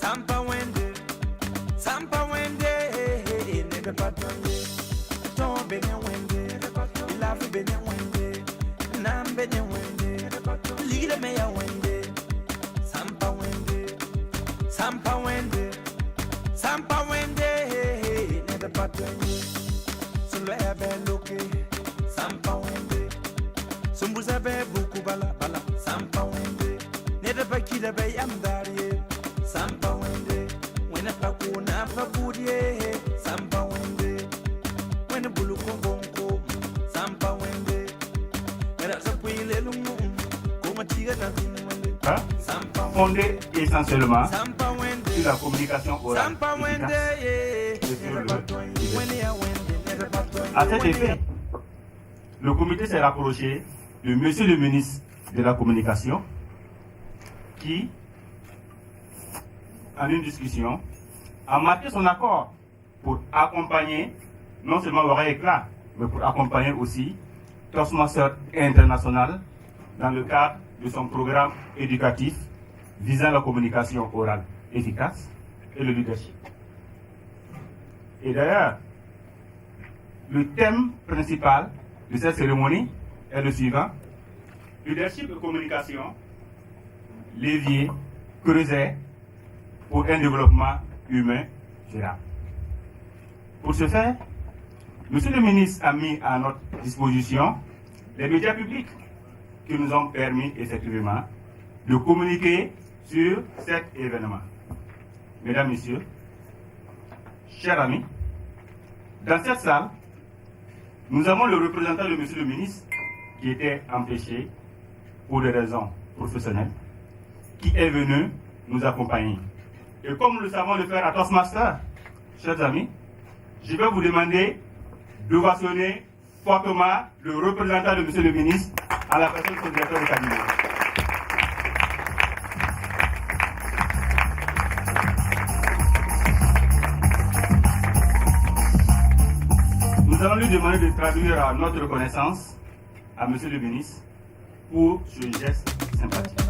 Sampa wende, nebe patonye. Ton benye wende, ilafi benye wende, nam benye wende, lida meya wende. Sampa wende, nebe patonye. Solo ebe loke, sampa wende. Sumbuza be buku bala, sampa wende. Nebe pakida be yamdarie, sampa wende. When a pakuna pakudie, sampa wende. When a buluko bonko, sampa wende. And that's a wheel lumu, comatiga nothing wende. Sampa Fondé essentiellement sampa wende. sur la communication orale Sampa wende, efficace. nebe patonye. À cet effet, le comité s'est rapproché de Monsieur le ministre de la Communication qui, en une discussion, a marqué son accord pour accompagner non seulement Oreille Éclat, mais pour accompagner aussi Toastmaster International dans le cadre de son programme éducatif visant la communication orale efficace et le leadership. Et d'ailleurs, le thème principal de cette cérémonie est le suivant: leadership et communication, levier, creuset pour un développement humain durable. Pour ce faire, Monsieur le ministre a mis à notre disposition les médias publics qui nous ont permis effectivement de communiquer sur cet événement. Mesdames, Messieurs, chers amis, dans cette salle, nous avons le représentant de Monsieur le ministre qui était empêché pour des raisons professionnelles, qui est venu nous accompagner. Et comme nous le savons le faire à Toastmaster, chers amis, je vais vous demander d'ovationner fortement le représentant de Monsieur le ministre à la personne de son directeur de cabinet. Nous allons lui demander de traduire notre reconnaissance à Monsieur le ministre pour ce geste sympathique.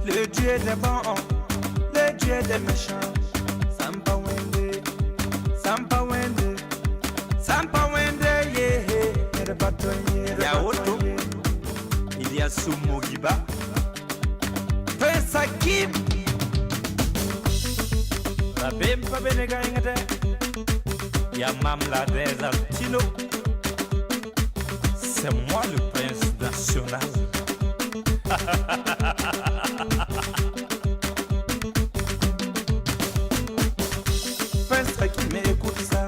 Le Dieu des bons, le Dieu des méchants. Sampa wende, sampa wende, sampa wende, yeah. Yaoto, il y a Sumogiba, Prince Hakim, Rabem Pabenega Ingate, Yamam la des Altino. C'est moi le prince national. Prince Hakim, écoute ça.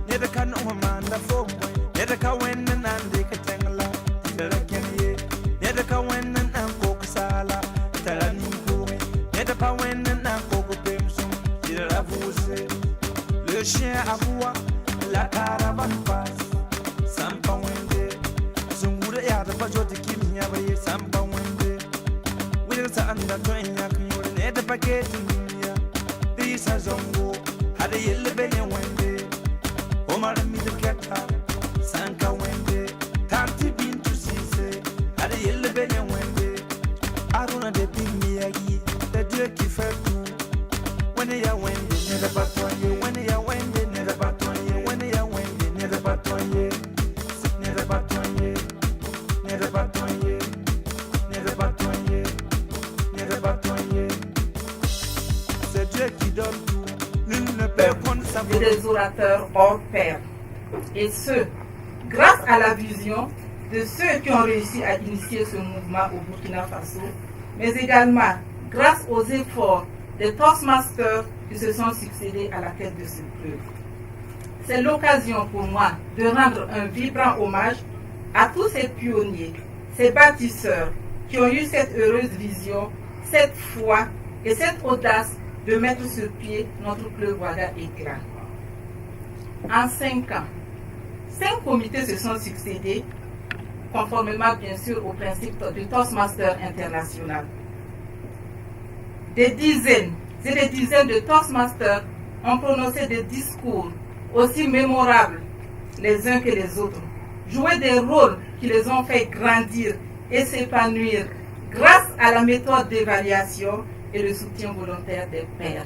N'est de canon, manda faux. N'est de kawen nande ketengla. Tera kenye. N'est de kawen nan kokosala. Tera nimboui. N'est de kawen nan kokopemsum. Tera vousse. Le chien aboie. La caravane passe. Sampa wende. Zungure ya de bajoti kimia baye sampa wende. Will sa anda tonya kunyore ne de paketi dunia. Disa zongo. Hade yelle benye wende. Omar mi de keta. Sanka wende. Tanti bintu sise. Hade yelle benye wende. Aruna de Pimiyagi, the Dieu qui fait tout. When ya wende, never batoye. When ya wende, never batoye. When ya wende, never batoye. Never batoye. Never batoye. Never batoye. Never batoye. C'est Dieu qui donne tout. Nul ne peut prendre sa Et des orateurs hors pair. Et ce, grâce à la vision de ceux qui ont réussi à initier ce mouvement au Burkina Faso, mais également grâce aux efforts des Toastmasters qui se sont succédés à la tête de ce club. C'est l'occasion pour moi de rendre un vibrant hommage à tous ces pionniers, ces bâtisseurs qui ont eu cette heureuse vision, cette foi et cette audace de mettre sur pied notre club Ouaga Éclat. En 5 ans, 5 comités se sont succédés, conformément bien sûr au principe du Toastmaster international. Des dizaines et des dizaines de Toastmasters ont prononcé des discours aussi mémorables les uns que les autres, joué des rôles qui les ont fait grandir et s'épanouir grâce à la méthode d'évaluation et le soutien volontaire des pairs.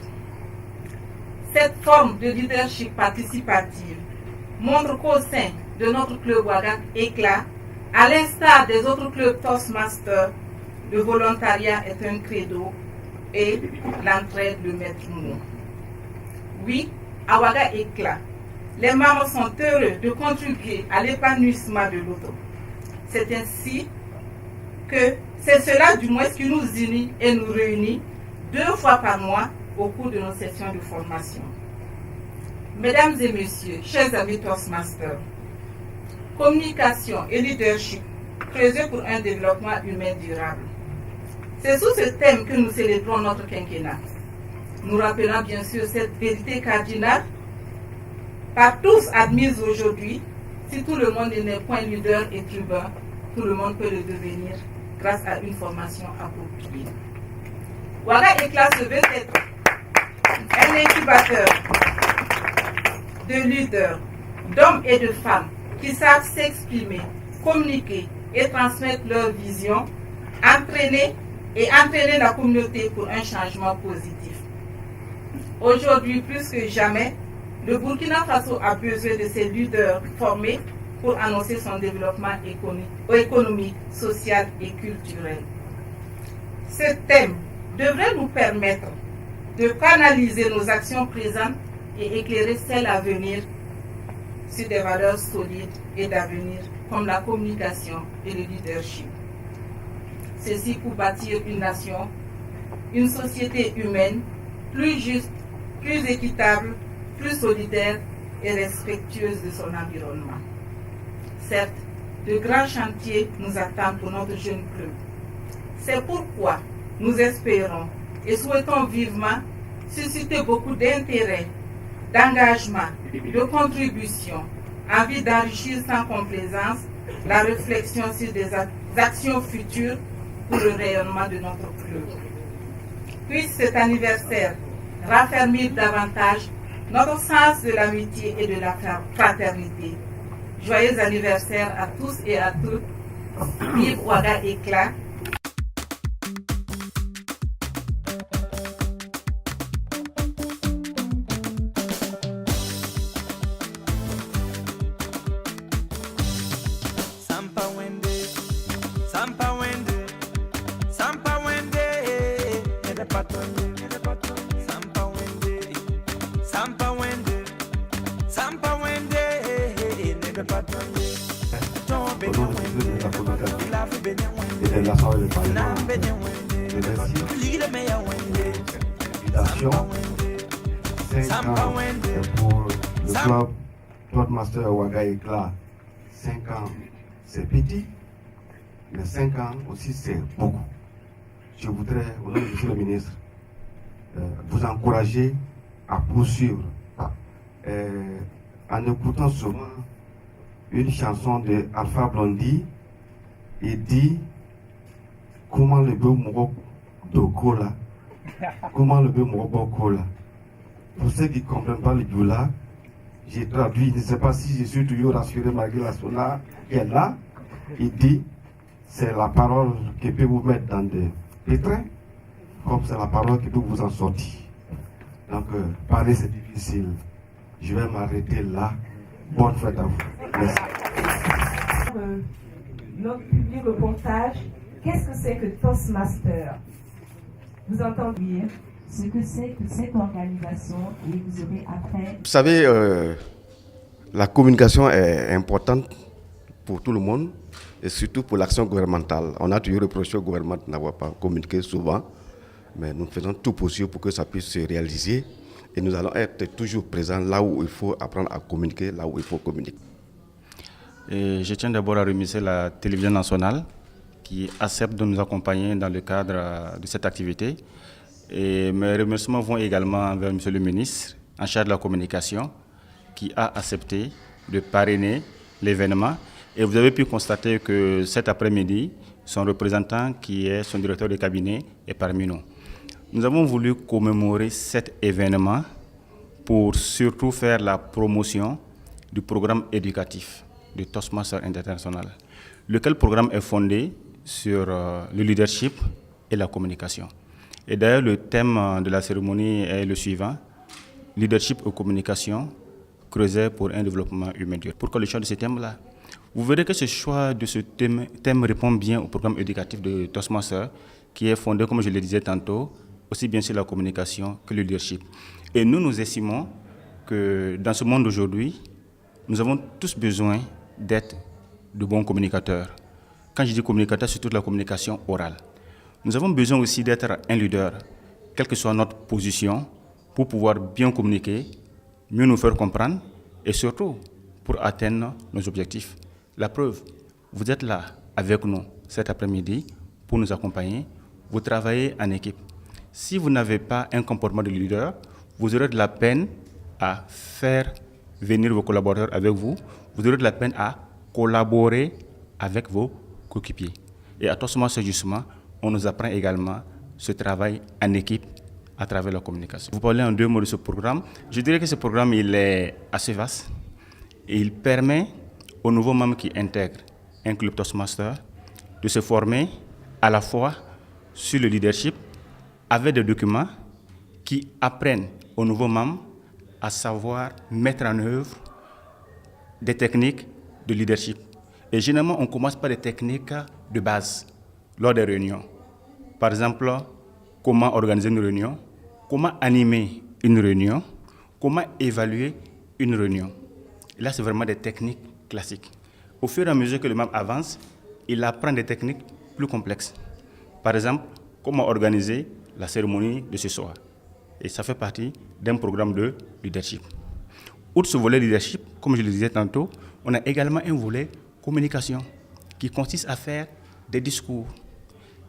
Cette forme de leadership participative montre qu'au sein de notre club Ouaga Éclat, à l'instar des autres clubs Toastmasters, le volontariat est un credo et l'entraide le maître mot. Oui, à Ouaga Éclat, les membres sont heureux de contribuer à l'épanouissement de l'autre. C'est ainsi que c'est cela du moins qui nous unit et nous réunit 2 fois par mois au cours de nos sessions de formation. Mesdames et messieurs, chers amis Toastmasters, communication et leadership, creuser pour un développement humain durable. C'est sous ce thème que nous célébrons notre quinquennat. Nous rappelons bien sûr cette vérité cardinale, par tous admise aujourd'hui: si tout le monde n'est point leader et tribun, tout le monde peut le devenir grâce à une formation appropriée. Ouaga Éclat se veut être un incubateur de leaders, d'hommes et de femmes qui savent s'exprimer, communiquer et transmettre leur vision, entraîner la communauté pour un changement positif. Aujourd'hui, plus que jamais, le Burkina Faso a besoin de ces leaders formés pour annoncer son développement économique, social et culturel. Ce thème devrait nous permettre de canaliser nos actions présentes et éclairer celles à venir sur des valeurs solides et d'avenir comme la communication et le leadership. Ceci pour bâtir une nation, une société humaine plus juste, plus équitable, plus solidaire et respectueuse de son environnement. Certes, de grands chantiers nous attendent pour notre jeune club. C'est pourquoi nous espérons et souhaitons vivement susciter beaucoup d'intérêt, d'engagement, de contribution, en vue d'enrichir sans complaisance la réflexion sur des actions futures pour le rayonnement de notre club. Puisse cet anniversaire raffermir davantage notre sens de l'amitié et de la fraternité. Joyeux anniversaire à tous et à toutes. Vive Ouaga Éclat. Et de l'Assemblée de Parlement de l'invitation. 5 ans pour le club Toastmaster Ouaga Éclat. 5 ans, c'est petit, mais 5 ans aussi, c'est beaucoup. Je voudrais, au nom du Monsieur le ministre, vous encourager à poursuivre en écoutant souvent une chanson de Alpha Blondy. Il dit comment le beau Moro Dokola, comment le beau Moro Bokola. Pour ceux qui ne comprennent pas le Djoula, j'ai traduit, je ne sais pas si je suis toujours rassuré malgré la sona qui est là. Il dit, c'est la parole qui peut vous mettre dans des pétrin, comme c'est la parole qui peut vous en sortir. Donc, parler c'est difficile. Je vais m'arrêter là. Bonne fête à vous. Merci. Notre public reportage, qu'est-ce que c'est que Toastmaster? Vous entendez ce que c'est que cette organisation et vous aurez après... Vous savez, la communication est importante pour tout le monde et surtout pour l'action gouvernementale. On a toujours reproché au gouvernement de n'avoir pas communiqué souvent, mais nous faisons tout possible pour que ça puisse se réaliser et nous allons être toujours présents là où il faut apprendre à communiquer, là où il faut communiquer. Et je tiens d'abord à remercier la télévision nationale qui accepte de nous accompagner dans le cadre de cette activité. Et mes remerciements vont également vers M. le ministre en charge de la communication qui a accepté de parrainer l'événement. Et vous avez pu constater que cet après-midi, son représentant qui est son directeur de cabinet est parmi nous. Nous avons voulu commémorer cet événement pour surtout faire la promotion du programme éducatif de Toastmasters International, lequel programme est fondé sur le leadership et la communication. Et d'ailleurs, le thème de la cérémonie est le suivant: leadership et communication, creuset pour un développement humain dur. Pourquoi le choix de ce thème-là? Vous verrez que ce choix de ce thème répond bien au programme éducatif de Toastmasters, qui est fondé, comme je le disais tantôt, aussi bien sur la communication que le leadership. Et nous estimons que dans ce monde d'aujourd'hui, nous avons tous besoin d'être de bons communicateurs. Quand je dis communicateur, c'est toute la communication orale. Nous avons besoin aussi d'être un leader, quelle que soit notre position, pour pouvoir bien communiquer, mieux nous faire comprendre et surtout pour atteindre nos objectifs. La preuve, vous êtes là avec nous cet après-midi pour nous accompagner. Vous travaillez en équipe. Si vous n'avez pas un comportement de leader, vous aurez de la peine à faire venir vos collaborateurs avec vous. Vous aurez de la peine à collaborer avec vos coéquipiers. Et à Toastmasters, justement, on nous apprend également ce travail en équipe à travers la communication. Vous parlez en 2 mots de ce programme. Je dirais que ce programme il est assez vaste et il permet aux nouveaux membres qui intègrent un club Toastmasters de se former à la fois sur le leadership avec des documents qui apprennent aux nouveaux membres à savoir mettre en œuvre des techniques de leadership. Et généralement, on commence par des techniques de base lors des réunions. Par exemple, comment organiser une réunion, comment animer une réunion, comment évaluer une réunion. Et là, c'est vraiment des techniques classiques. Au fur et à mesure que le membre avance, il apprend des techniques plus complexes. Par exemple, comment organiser la cérémonie de ce soir. Et ça fait partie d'un programme de leadership. Outre ce volet leadership, comme je le disais tantôt, on a également un volet communication qui consiste à faire des discours.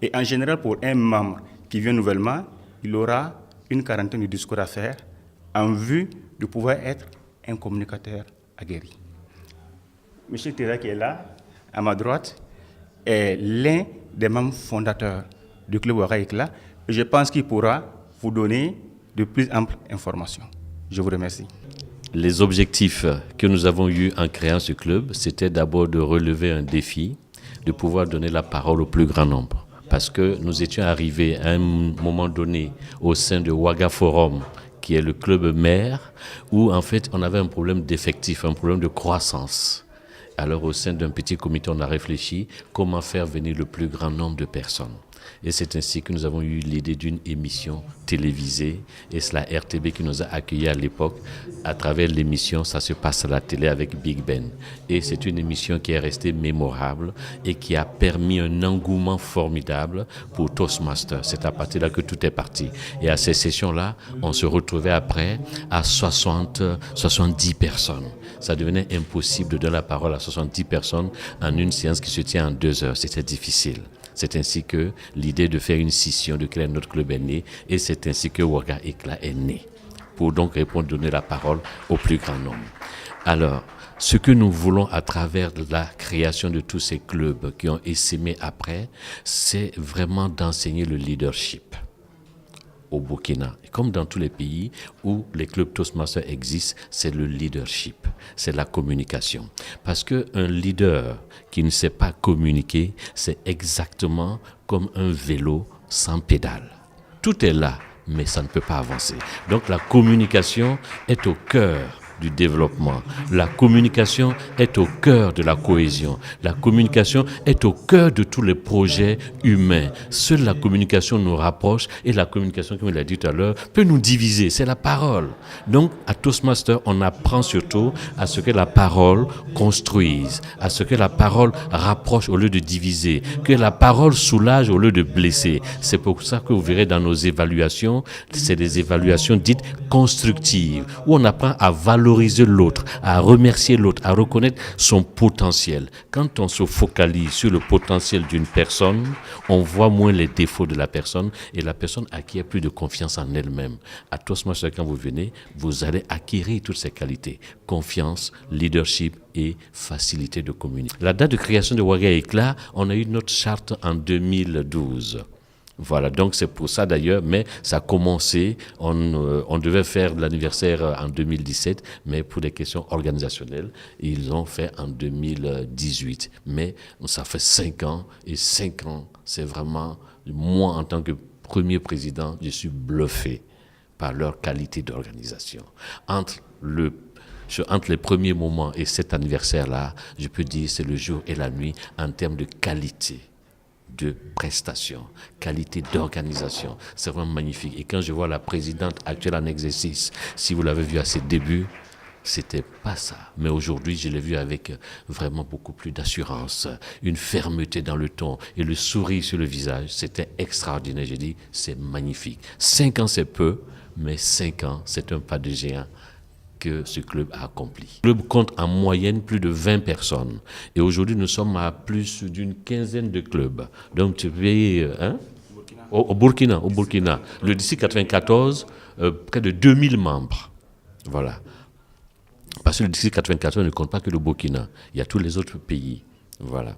Et en général, pour un membre qui vient nouvellement, il aura une quarantaine de discours à faire en vue de pouvoir être un communicateur aguerri. M. Théra qui est là, à ma droite, est l'un des membres fondateurs du Club Ouaga Éclat. Et je pense qu'il pourra vous donner de plus amples informations. Je vous remercie. Les objectifs que nous avons eus en créant ce club, c'était d'abord de relever un défi, de pouvoir donner la parole au plus grand nombre. Parce que nous étions arrivés à un moment donné au sein de Ouaga Forum, qui est le club mère, où en fait on avait un problème d'effectif, un problème de croissance. Alors au sein d'un petit comité, on a réfléchi comment faire venir le plus grand nombre de personnes. Et c'est ainsi que nous avons eu l'idée d'une émission télévisée, et c'est la RTB qui nous a accueillis à l'époque. À travers l'émission, ça se passe à la télé avec Big Ben. Et c'est une émission qui est restée mémorable et qui a permis un engouement formidable pour Toastmasters. C'est à partir de là que tout est parti. Et à ces sessions-là, on se retrouvait après à 70 personnes. Ça devenait impossible de donner la parole à 70 personnes en une séance qui se tient en 2 heures. C'était difficile. C'est ainsi que l'idée de faire une scission, de créer notre club est née, et c'est ainsi que Ouaga Éclat est né, pour donc répondre, donner la parole au plus grand nombre. Alors, ce que nous voulons à travers la création de tous ces clubs qui ont essaimé après, c'est vraiment d'enseigner le leadership au Burkina. Comme dans tous les pays où les clubs Toastmasters existent, c'est le leadership, c'est la communication. Parce qu'un leader qui ne sait pas communiquer, c'est exactement comme un vélo sans pédale. Tout est là, mais ça ne peut pas avancer. Donc la communication est au cœur du développement. La communication est au cœur de la cohésion. La communication est au cœur de tous les projets humains. Seule la communication nous rapproche et la communication, comme il a dit tout à l'heure, peut nous diviser. C'est la parole. Donc, à Toastmaster, on apprend surtout à ce que la parole construise, à ce que la parole rapproche au lieu de diviser, que la parole soulage au lieu de blesser. C'est pour ça que vous verrez dans nos évaluations, c'est des évaluations dites constructives, où on apprend à valoriser l'autre, à remercier l'autre, à reconnaître son potentiel. Quand on se focalise sur le potentiel d'une personne, on voit moins les défauts de la personne et la personne acquiert plus de confiance en elle-même. À Toastmaster, quand vous venez, vous allez acquérir toutes ces qualités. Confiance, leadership et facilité de communiquer. La date de création de Ouaga Éclat, on a eu notre charte en 2012. Voilà, donc c'est pour ça d'ailleurs, mais ça a commencé, on devait faire l'anniversaire en 2017, mais pour des questions organisationnelles, ils ont fait en 2018. Mais ça fait 5 ans, et 5 ans, c'est vraiment, moi en tant que premier président, je suis bluffé par leur qualité d'organisation. Entre les premiers moments et cet anniversaire-là, je peux dire c'est le jour et la nuit en termes de qualité de prestation, qualité d'organisation. C'est vraiment magnifique. Et quand je vois la présidente actuelle en exercice, si vous l'avez vu à ses débuts, c'était pas ça. Mais aujourd'hui, je l'ai vu avec vraiment beaucoup plus d'assurance, une fermeté dans le ton et le sourire sur le visage. C'était extraordinaire. J'ai dit, c'est magnifique. 5 ans, c'est peu, mais 5 ans, c'est un pas de géant que ce club a accompli. Le club compte en moyenne plus de 20 personnes. Et aujourd'hui, nous sommes à plus d'une quinzaine de clubs. Donc, tu peux... Au Burkina. Le district 94, près de 2000 membres. Voilà. Parce que le district 94 ne compte pas que le Burkina. Il y a tous les autres pays. Voilà.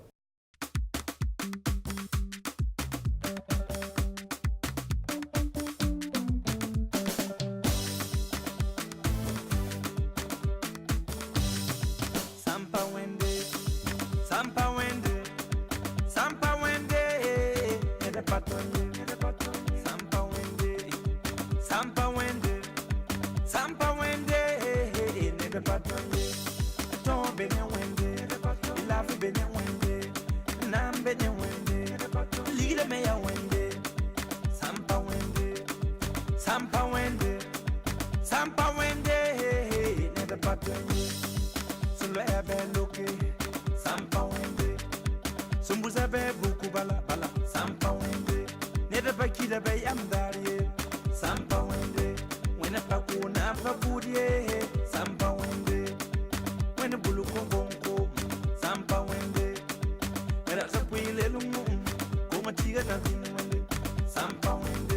Sampa